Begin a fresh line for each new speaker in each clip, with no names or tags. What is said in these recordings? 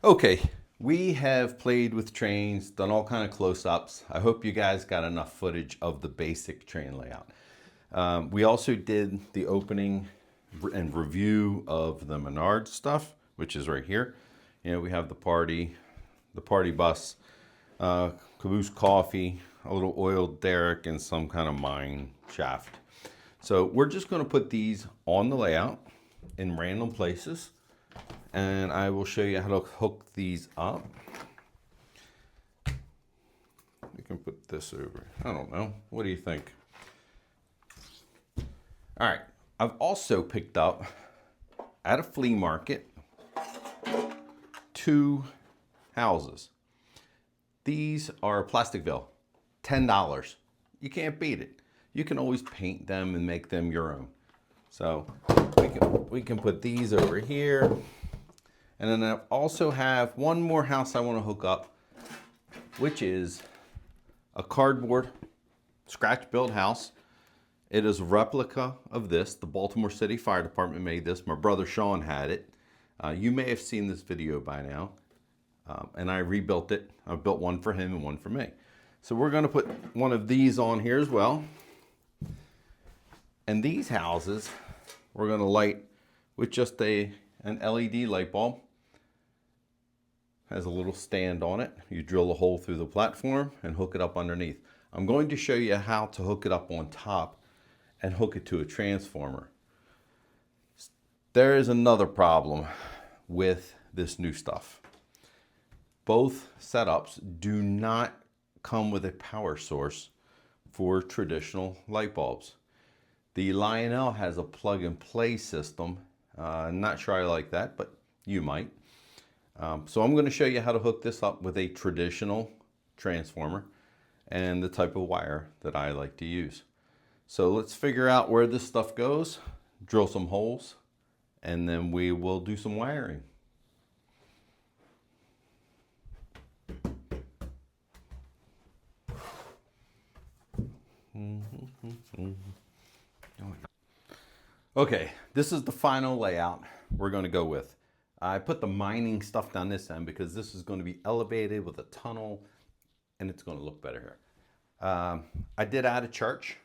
Okay, we have played with trains, done all kind of close-ups. I hope you guys got enough footage of the basic train layout. We also did the opening and review of the Menards stuff, which is right here. You know, we have the party bus, caboose coffee, a little oiled derrick, and some kind of mine shaft. So we're just going to put these on the layout in random places, and I will show you how to hook these up. We can put this over. I don't know. What do you think? All right. I've also picked up at a flea market 2 houses. These are Plasticville, $10. You can't beat it. You can always paint them and make them your own. So we can put these over here. And then I also have one more house I want to hook up, which is a cardboard scratch built house. It is a replica of this. The Baltimore City Fire Department made this. My brother Sean had it. You may have seen this video by now. And I rebuilt it. I built one for him and one for me. So we're going to put one of these on here as well. And these houses we're going to light with just an LED light bulb. Has a little stand on it. You drill a hole through the platform and hook it up underneath. I'm going to show you how to hook it up on top and hook it to a transformer. There is another problem with this new stuff. Both setups do not come with a power source for traditional light bulbs. The Lionel has a plug-and-play system. Not sure I like that, but you might. So I'm going to show you how to hook this up with a traditional transformer and the type of wire that I like to use. So let's figure out where this stuff goes, drill some holes, and then we will do some wiring. Okay, this is the final layout we're going to go with. I put the mining stuff down this end because this is going to be elevated with a tunnel and it's going to look better here. I did add a church.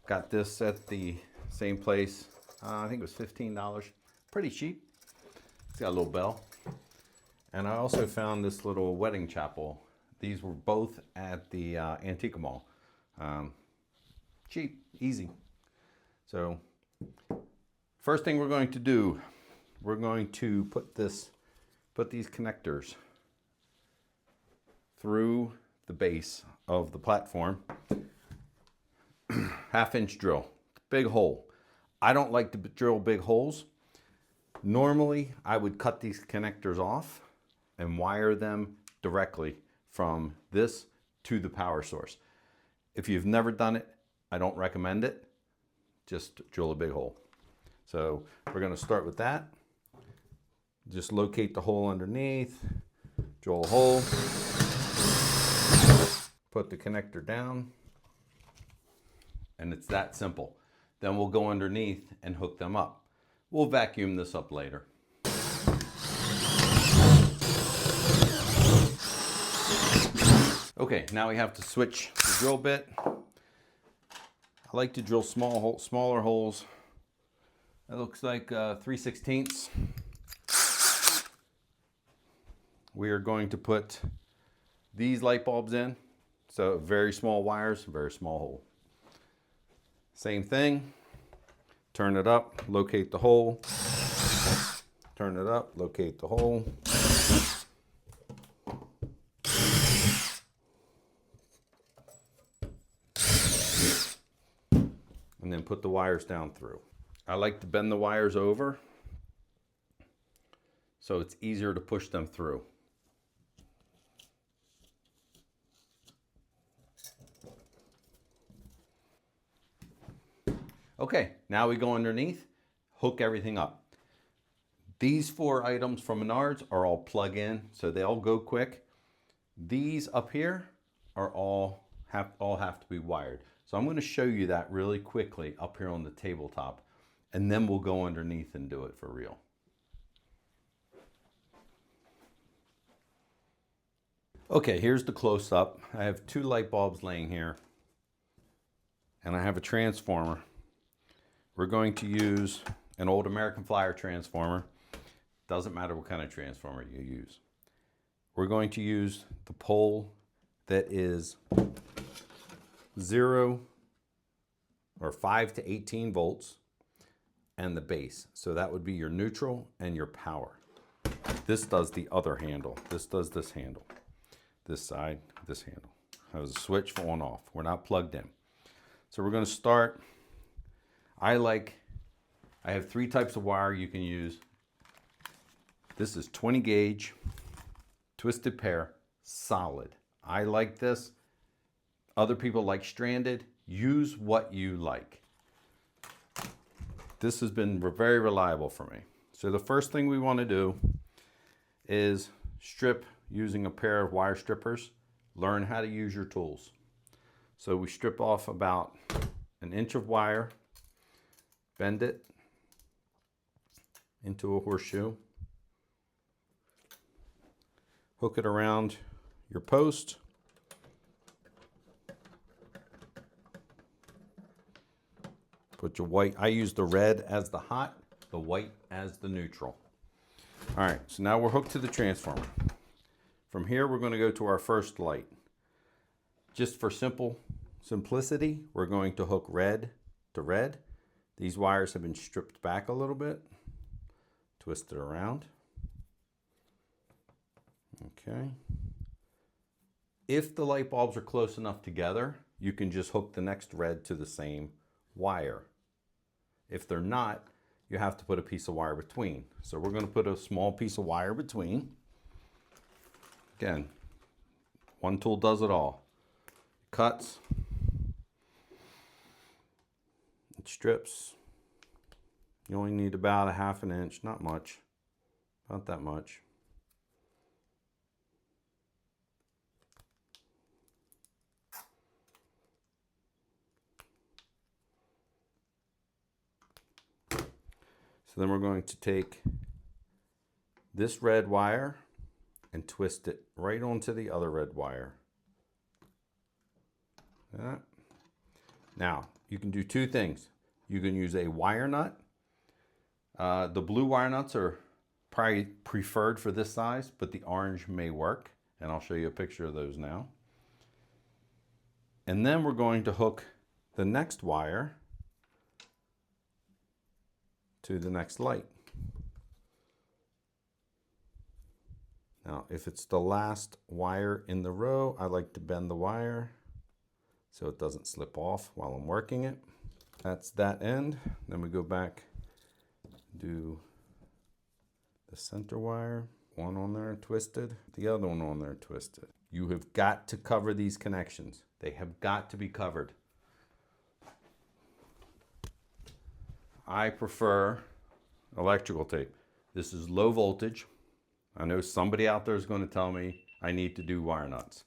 Got this at the same place. I think it was $15. Pretty cheap. It's got a little bell. And I also found this little wedding chapel. These were both at the Antique Mall. Cheap, easy. So first thing we're going to do, we're going to put these connectors through the base of the platform. 1/2-inch drill, big hole. I don't like to drill big holes. Normally, I would cut these connectors off and wire them directly from this to the power source. If you've never done it, I don't recommend it. Just drill a big hole. So we're going to start with that. Just locate the hole underneath, drill a hole, put the connector down, and it's that simple. Then we'll go underneath and hook them up. We'll vacuum this up later. Okay, now we have to switch the drill bit. I like to drill smaller holes. That looks like 3/16. We are going to put these light bulbs in. So very small wires, very small hole. Same thing. Turn it up, locate the hole. Turn it up, locate the hole. And then put the wires down through. I like to bend the wires over so it's easier to push them through. Okay, now we go underneath, hook everything up. These 4 items from Menards are all plug-in, so they all go quick. These up here are all have to be wired. So I'm going to show you that really quickly up here on the tabletop, and then we'll go underneath and do it for real. Okay, here's the close-up. I have 2 light bulbs laying here, and I have a transformer. We're going to use an old American Flyer transformer. Doesn't matter what kind of transformer you use. We're going to use the pole that is 0 or 5 to 18 volts and the base. So that would be your neutral and your power. This does the other handle. This does this handle. This side, this handle. Has a switch for on off. We're not plugged in. So we're going to start. I have 3 types of wire you can use. This is 20 gauge, twisted pair, solid. I like this. Other people like stranded. Use what you like. This has been very reliable for me. So the first thing we want to do is strip using a pair of wire strippers. Learn how to use your tools. So we strip off about 1 inch of wire, bend it into a horseshoe, hook it around your post, put your white, I use the red as the hot, the white as the neutral. All right, so now we're hooked to the transformer. From here, we're going to go to our first light. Just for simplicity, we're going to hook red to red. These wires have been stripped back a little bit. Twist it around. Okay. If the light bulbs are close enough together, you can just hook the next red to the same wire. If they're not, you have to put a piece of wire between. So we're going to put a small piece of wire between. Again, one tool does it all. It cuts, it strips. You only need about 1/2 inch, not much, not that much. So then we're going to take this red wire and twist it right onto the other red wire. Yeah. Now, you can do 2 things. You can use a wire nut. The blue wire nuts are probably preferred for this size, but the orange may work. And I'll show you a picture of those now. And then we're going to hook the next wire to the next light. Now, if it's the last wire in the row, I like to bend the wire so it doesn't slip off while I'm working it. That's that end. Then we go back, do the center wire, one on there twisted, the other one on there twisted. You have got to cover these connections. They have got to be covered. I prefer electrical tape. This is low voltage. I know somebody out there is going to tell me I need to do wire nuts.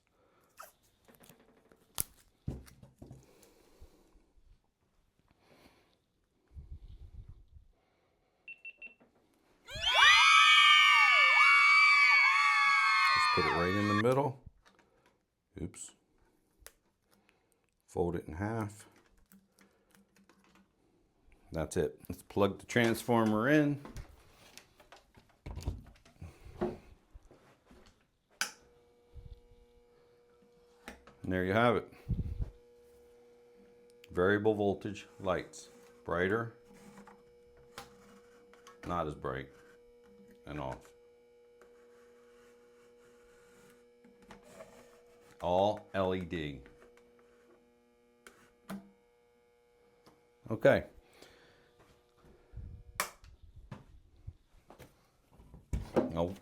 Just put it right in the middle. Oops. Fold it in half. That's it. Let's plug the transformer in. And there you have it. Variable voltage lights. Brighter, not as bright, and off. All LED. Okay. Now,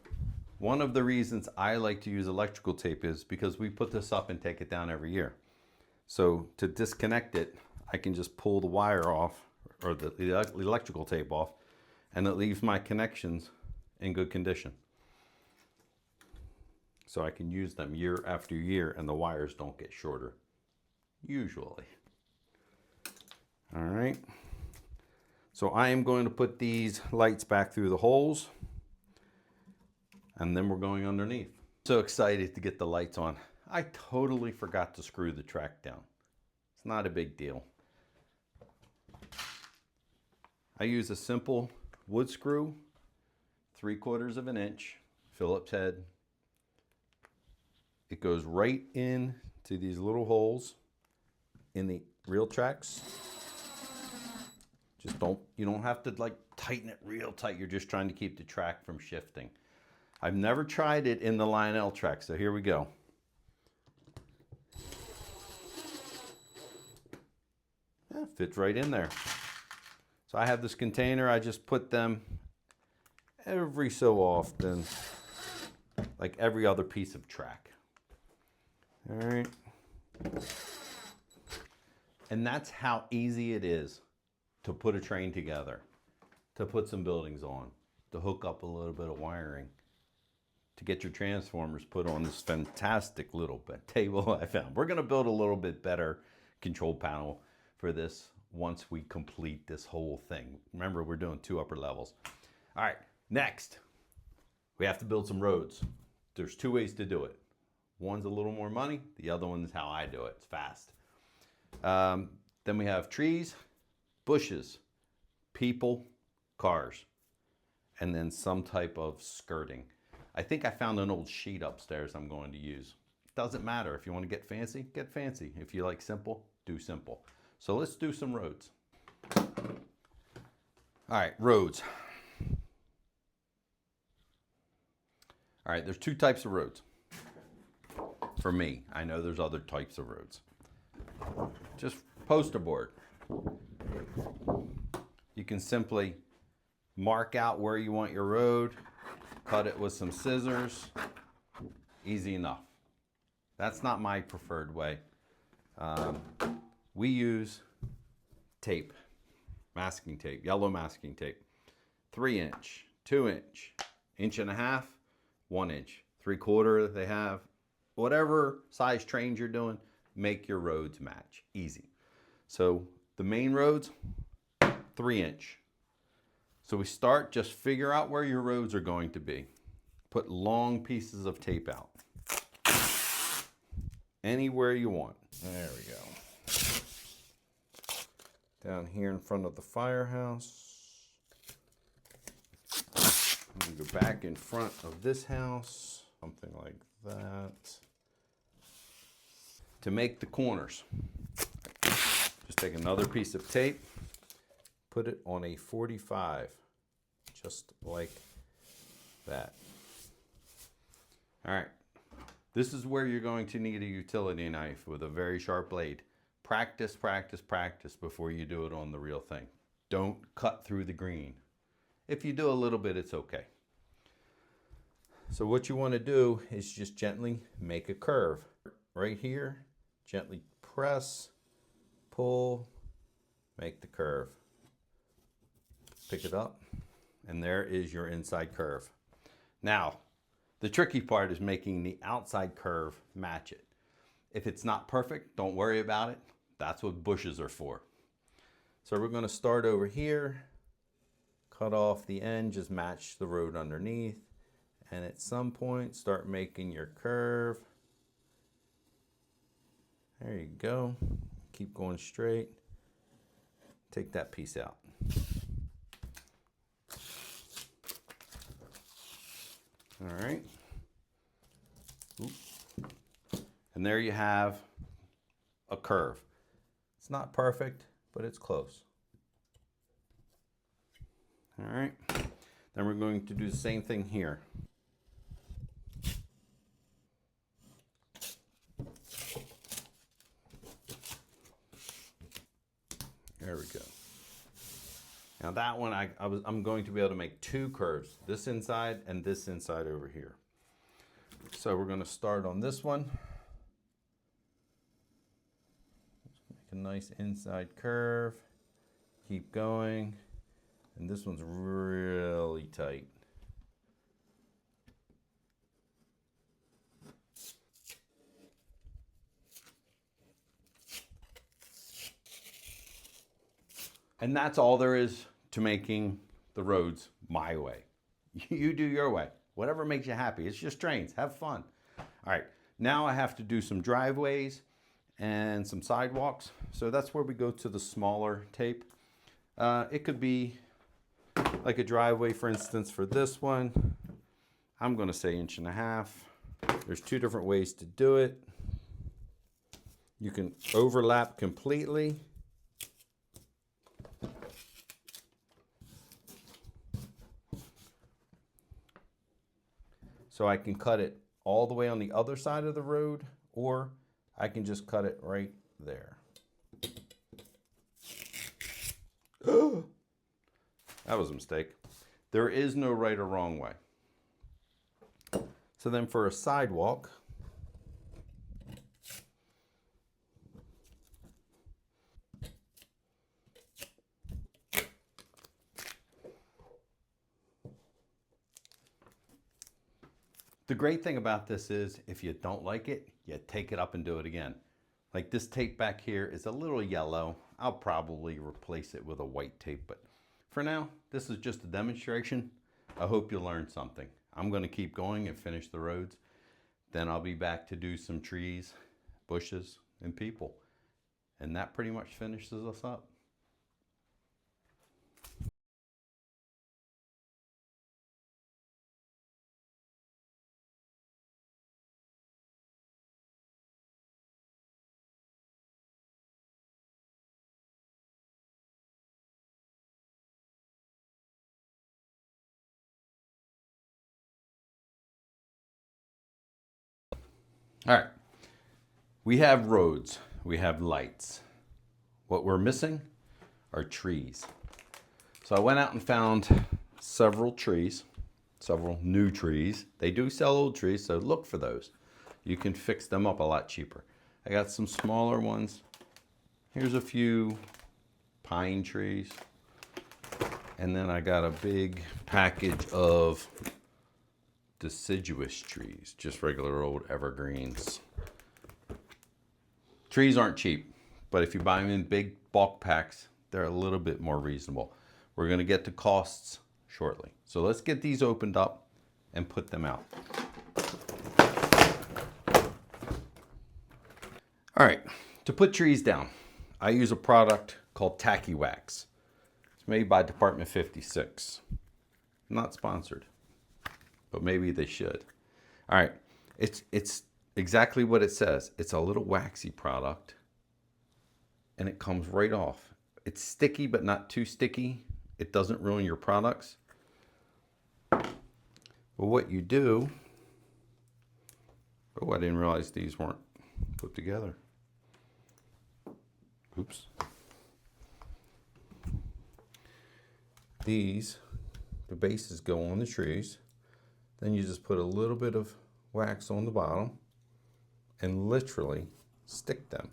one of the reasons I like to use electrical tape is because we put this up and take it down every year. So to disconnect it, I can just pull the wire off, or the electrical tape off, and it leaves my connections in good condition. So I can use them year after year and the wires don't get shorter, usually. All right. So I am going to put these lights back through the holes, and then we're going underneath. So excited to get the lights on. I totally forgot to screw the track down. It's not a big deal. I use a simple wood screw, 3/4 of an inch, Phillips head. It goes right in to these little holes in the reel tracks. You don't have to like tighten it real tight. You're just trying to keep the track from shifting. I've never tried it in the Lionel track, so here we go. Yeah, fits right in there. So I have this container, I just put them every so often, like every other piece of track. All right. And that's how easy it is to put a train together, to put some buildings on, to hook up a little bit of wiring, to get your transformers put on this fantastic little table I found. We're gonna build a little bit better control panel for this once we complete this whole thing. Remember, we're doing 2 upper levels. All right, next, we have to build some roads. There's 2 ways to do it. One's a little more money, the other one is how I do it, it's fast. Then we have trees, bushes, people, cars, and then some type of skirting. I think I found an old sheet upstairs I'm going to use. Doesn't matter. If you want to get fancy, get fancy. If you like simple, do simple. So let's do some roads. All right, roads. All right, there's 2 types of roads. For me, I know there's other types of roads. Just poster board. You can simply mark out where you want your road, cut it with some scissors, easy enough. That's not my preferred way. We use tape, masking tape, yellow masking tape, 3-inch, 2-inch, 1.5 inch, 1 inch, 3/4 they have. Whatever size trains you're doing, make your roads match, easy. So the main roads, 3-inch. So we start, just figure out where your roads are going to be. Put long pieces of tape out. Anywhere you want. There we go. Down here in front of the firehouse. And go back in front of this house. Something like that. To make the corners, just take another piece of tape, put it on a 45, just like that. All right, this is where you're going to need a utility knife with a very sharp blade. Practice, practice, practice before you do it on the real thing. Don't cut through the green. If you do a little bit, it's okay. So what you want to do is just gently make a curve. Right here, gently press, pull, make the curve. Pick it up, and there is your inside curve. Now, the tricky part is making the outside curve match it. If it's not perfect, don't worry about it. That's what bushes are for. So we're going to start over here, cut off the end, just match the road underneath, and at some point start making your curve. There you go. Keep going straight. Take that piece out. All right. Oops. And there you have a curve. It's not perfect, but it's close. All right. Then we're going to do the same thing here. There we go. Now that one, I'm going to be able to make 2 curves, this inside and this inside over here. So we're going to start on this one. Make a nice inside curve. Keep going. And this one's really tight. And that's all there is to making the roads my way. You do your way. Whatever makes you happy. It's just drains. Have fun. All right, now I have to do some driveways and some sidewalks. So that's where we go to the smaller tape. It could be like a driveway, for instance, for this one. I'm gonna say 1.5 inches. There's 2 different ways to do it. You can overlap completely. So I can cut it all the way on the other side of the road, or I can just cut it right there. That was a mistake. There is no right or wrong way. So then for a sidewalk, the great thing about this is if you don't like it, you take it up and do it again. Like this tape back here is a little yellow. I'll probably replace it with a white tape, but for now, this is just a demonstration. I hope you learned something. I'm gonna keep going and finish the roads. Then I'll be back to do some trees, bushes, and people. And that pretty much finishes us up. All right, we have roads, we have lights. What we're missing are trees. So I went out and found several trees, several new trees. They do sell old trees, so look for those. You can fix them up a lot cheaper. I got some smaller ones. Here's a few pine trees. And then I got a big package of deciduous trees, just regular old evergreens. Trees aren't cheap, but if you buy them in big bulk packs, they're a little bit more reasonable. We're gonna get to costs shortly. So let's get these opened up and put them out. All right, to put trees down, I use a product called Tacky Wax. It's made by Department 56. Not sponsored, but maybe they should. All right, it's exactly what it says. It's a little waxy product and it comes right off. It's sticky, but not too sticky. It doesn't ruin your products. But what you do, oh, I didn't realize these weren't put together. Oops. These, the bases go on the trees. Then you just put a little bit of wax on the bottom and literally stick them.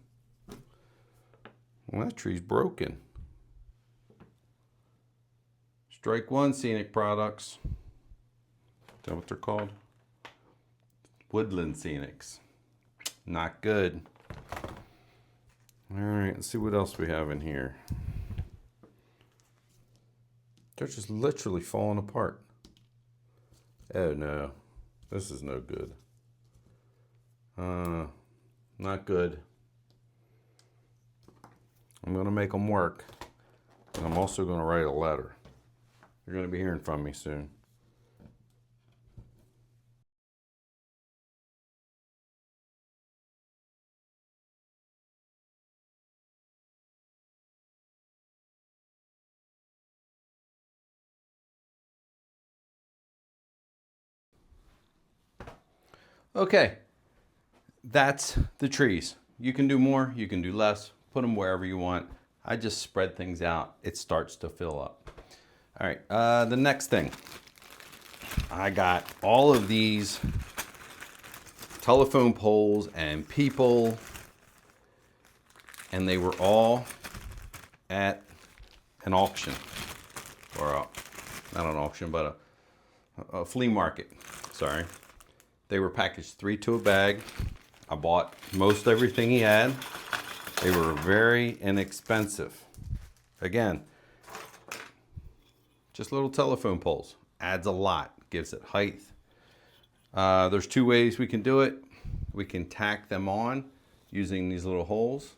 Well, that tree's broken. Strike one, Scenic Products. Is that what they're called? Woodland Scenics. Not good. All right, let's see what else we have in here. They're just literally falling apart. Oh no, this is no good. Not good. I'm gonna make them work. And I'm also gonna write a letter. You're gonna be hearing from me soon. Okay, that's the trees. You can do more, you can do less, put them wherever you want. I just spread things out, it starts to fill up. All right, the next thing. I got all of these telephone poles and people, and they were all at an auction, or not an auction, but a flea market, sorry. They were packaged 3 to a bag. I bought most everything he had. They were very inexpensive. Again, just little telephone poles. Adds a lot, gives it height, There's two ways we can do it. We can tack them on using these little holes.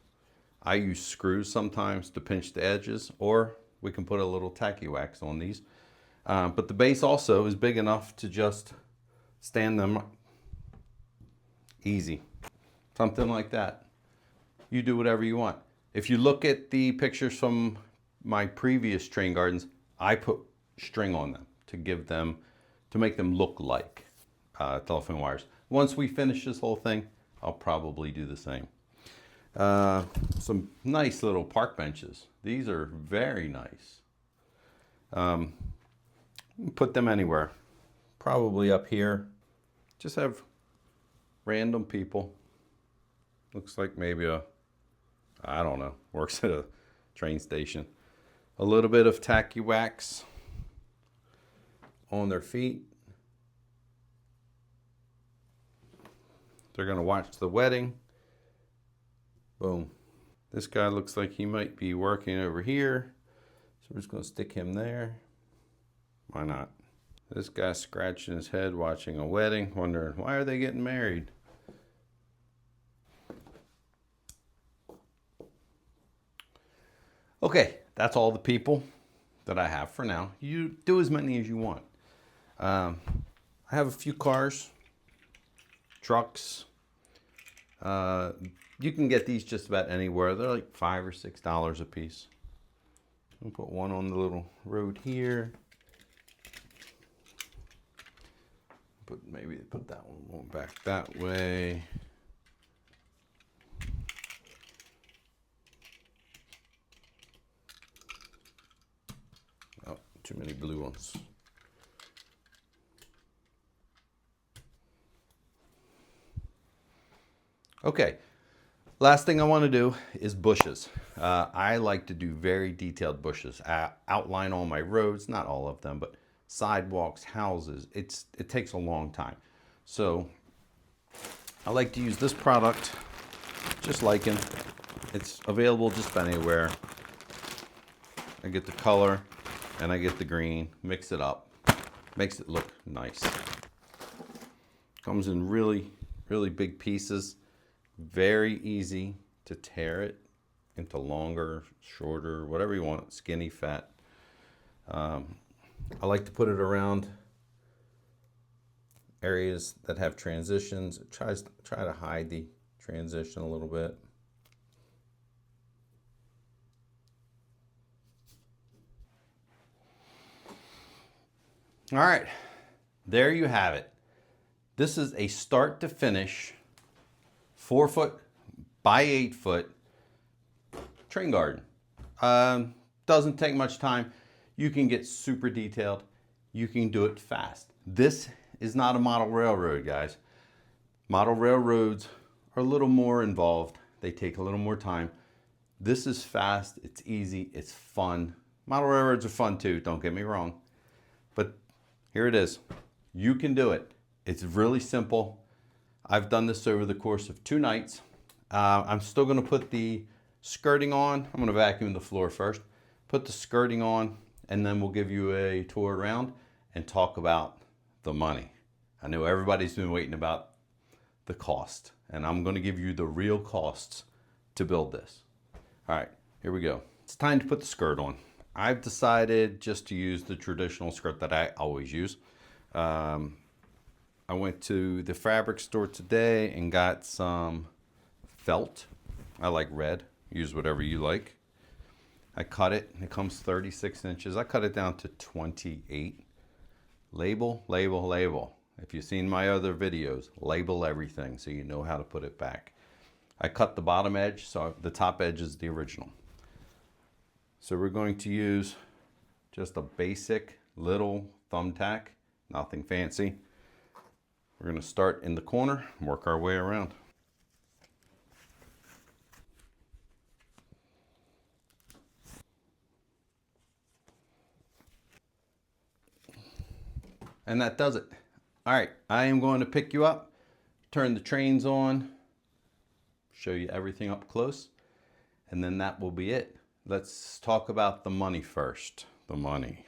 I use screws sometimes to pinch the edges, or we can put a little tacky wax on these. But the base also is big enough to just stand them easy. Something like that. You do whatever you want. If you look at the pictures from my previous train gardens, I put string on them to make them look like telephone wires. Once we finish this whole thing, I'll probably do the same. Some nice little park benches. These are very nice. Put them anywhere. Probably up here. Just have random people. Looks like maybe I don't know, works at a train station. A little bit of tacky wax on their feet. They're gonna watch the wedding. Boom. This guy looks like he might be working over here. So we're just gonna stick him there. Why not? This guy's scratching his head watching a wedding, wondering why are they getting married? Okay, that's all the people that I have for now. You do as many as you want. I have a few cars, trucks. You can get these just about anywhere. They're like $5 or $6 a piece. I'll put one on the little road here. Maybe put that one back that way. Oh, too many blue ones. Okay, last thing I want to do is bushes. I like to do very detailed bushes. Outline all my roads, not all of them, but sidewalks, houses. It takes a long time. So I like to use this product, just Lichen. It's available just about anywhere. I get the color and I get the green, mix it up, makes it look nice. Comes in really, really big pieces. Very easy to tear it into longer, shorter, whatever you want, skinny, fat. I like to put it around areas that have transitions. Try to hide the transition a little bit. All right, there you have it. This is a start to finish 4-foot by 8-foot train garden. Doesn't take much time. You can get super detailed. You can do it fast. This is not a model railroad, guys. Model railroads are a little more involved. They take a little more time. This is fast, it's easy, it's fun. Model railroads are fun too, don't get me wrong. But here it is. You can do it. It's really simple. I've done this over the course of 2 nights. I'm still gonna put the skirting on. I'm gonna vacuum the floor first. Put the skirting on, and then we'll give you a tour around and talk about the money. I know everybody's been waiting about the cost, and I'm gonna give you the real costs to build this. All right, here we go. It's time to put the skirt on. I've decided just to use the traditional skirt that I always use. I went to the fabric store today and got some felt. I like red, use whatever you like. I cut it, it comes 36 inches. I cut it down to 28. Label, label, label. If you've seen my other videos, label everything so you know how to put it back. I cut the bottom edge, so the top edge is the original. So we're going to use just a basic little thumbtack, nothing fancy. We're going to start in the corner and work our way around. And that does it. All right, I am going to pick you up, turn the trains on, show you everything up close, and then that will be it. Let's talk about the money first. The money.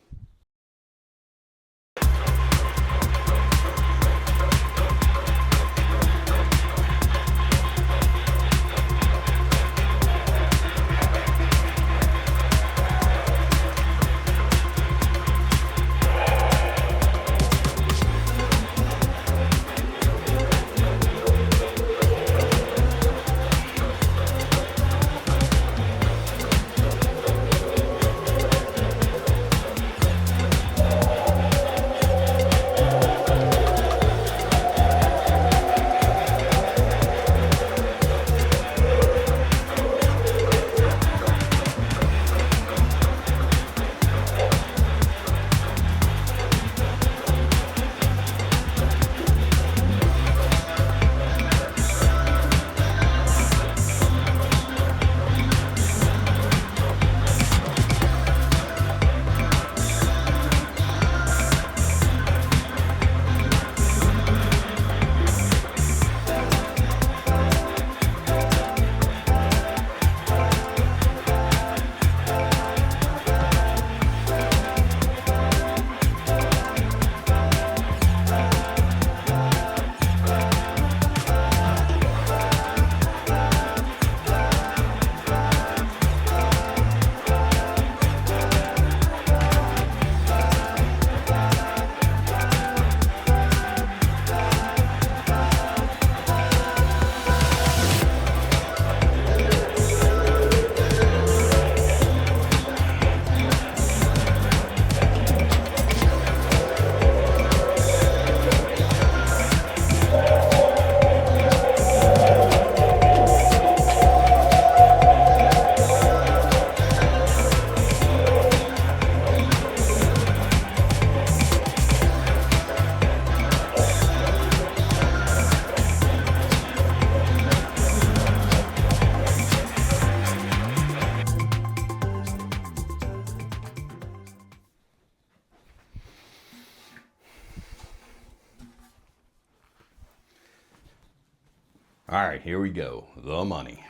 All right, here we go. The money.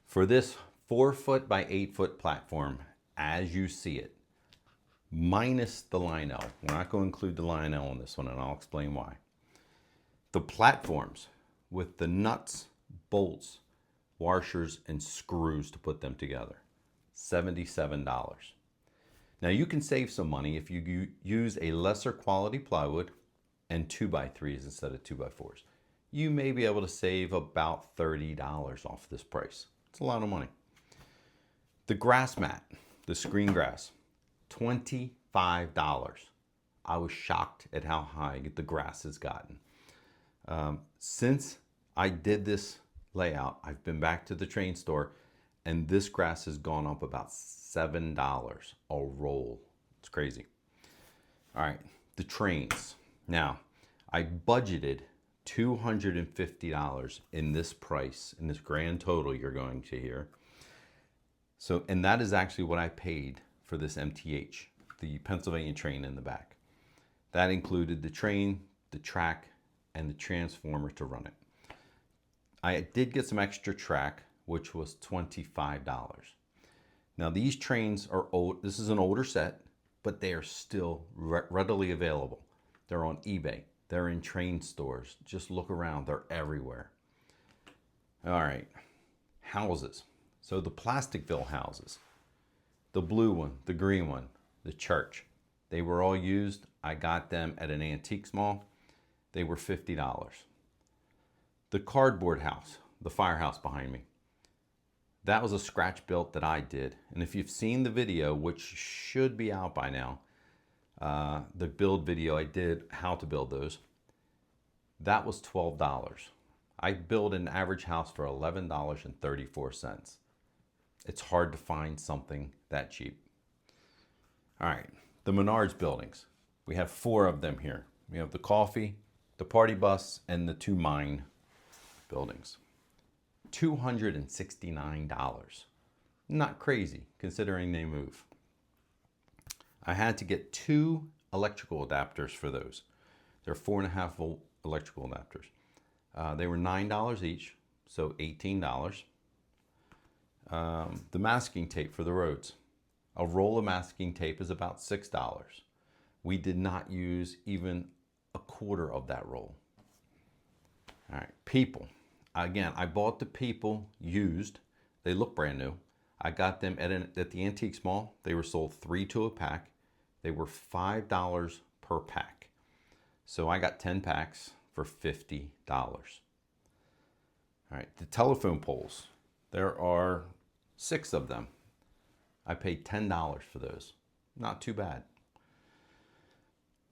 For this 4-foot by 8-foot platform, as you see it, minus the Lionel. We're not going to include the Lionel in this one, and I'll explain why. The platforms with the nuts, bolts, washers, and screws to put them together, $77. Now you can save some money if you use a lesser quality plywood and 2x3s instead of 2x4s. You may be able to save about $30 off this price. It's a lot of money. The grass mat, the screen grass, $25. I was shocked at how high the grass has gotten. Since I did this layout, I've been back to the train store, and this grass has gone up about $7 a roll. It's crazy. All right, the trains. Now, I budgeted $250 in this price, in this grand total you're going to hear. So, and that is actually what I paid for this MTH, the Pennsylvania train in the back. That included the train, the track, and the transformer to run it. I did get some extra track, which was $25. Now these trains are old. This is an older set, but they are still readily available. They're on eBay. They're in train stores. Just look around. They're everywhere. All right. Houses. So the Plasticville houses. The blue one, the green one, the church. They were all used. I got them at an antiques mall. They were $50. The cardboard house, the firehouse behind me. That was a scratch built that I did. And if you've seen the video, which should be out by now, the build video I did, how to build those, that was $12. I built an average house for $11.34. It's hard to find something that cheap. All right, the Menards buildings. We have 4 of them here. We have the coffee, the party bus, and the 2 mine buildings. $269. Not crazy considering they move. I had to get 2 electrical adapters for those. They're 4.5 volt electrical adapters. They were $9 each, so $18. The masking tape for the roads. A roll of masking tape is about $6. We did not use even a quarter of that roll. All right, people. Again, I bought the people used. They look brand new. I got them at the antiques mall. They were sold 3 to a pack. They were $5 per pack. So I got 10 packs for $50. All right, the telephone poles. There are 6 of them. I paid $10 for those. Not too bad.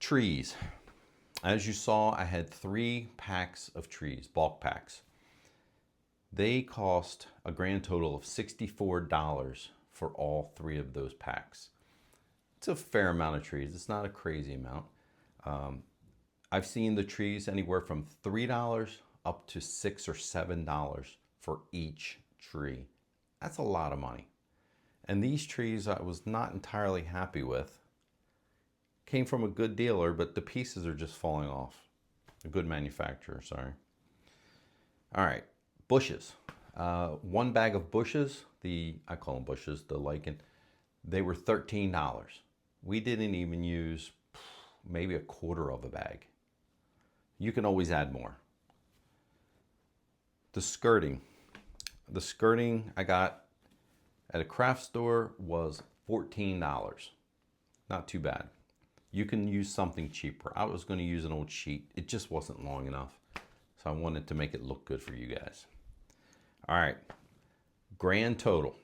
Trees. As you saw, I had 3 packs of trees, bulk packs. They cost a grand total of $64 for all 3 of those packs. It's a fair amount of trees. It's not a crazy amount. I've seen the trees anywhere from $3 up to $6 or $7 for each tree. That's a lot of money. And these trees I was not entirely happy with. Came from a good dealer, but the pieces are just falling off. A good manufacturer, sorry. All right, bushes. 1 bag of bushes, I call them bushes, the lichen, they were $13. We didn't even use maybe a quarter of a bag. You can always add more. The skirting. The skirting I got at a craft store was $14. Not too bad. You can use something cheaper. I was going to use an old sheet. It just wasn't long enough. So I wanted to make it look good for you guys. All right. Grand total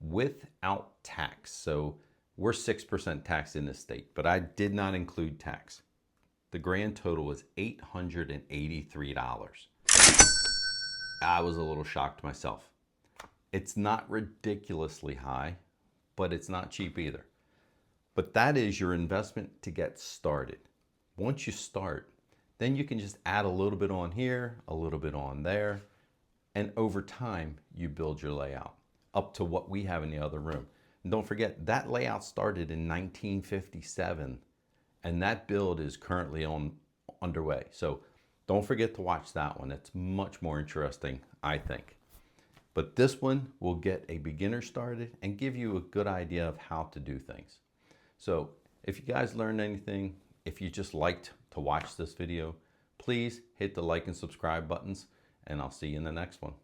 without tax. So we're 6% taxed in this state, but I did not include tax. The grand total was $883. I was a little shocked myself. It's not ridiculously high, but it's not cheap either. But that is your investment to get started. Once you start, then you can just add a little bit on here, a little bit on there, and over time, you build your layout up to what we have in the other room. And don't forget, that layout started in 1957, and that build is currently underway. So Don't forget to watch that one. It's much more interesting, I think. But this one will get a beginner started and give you a good idea of how to do things. So if you guys learned anything, if you just liked to watch this video, please hit the like and subscribe buttons, and I'll see you in the next one.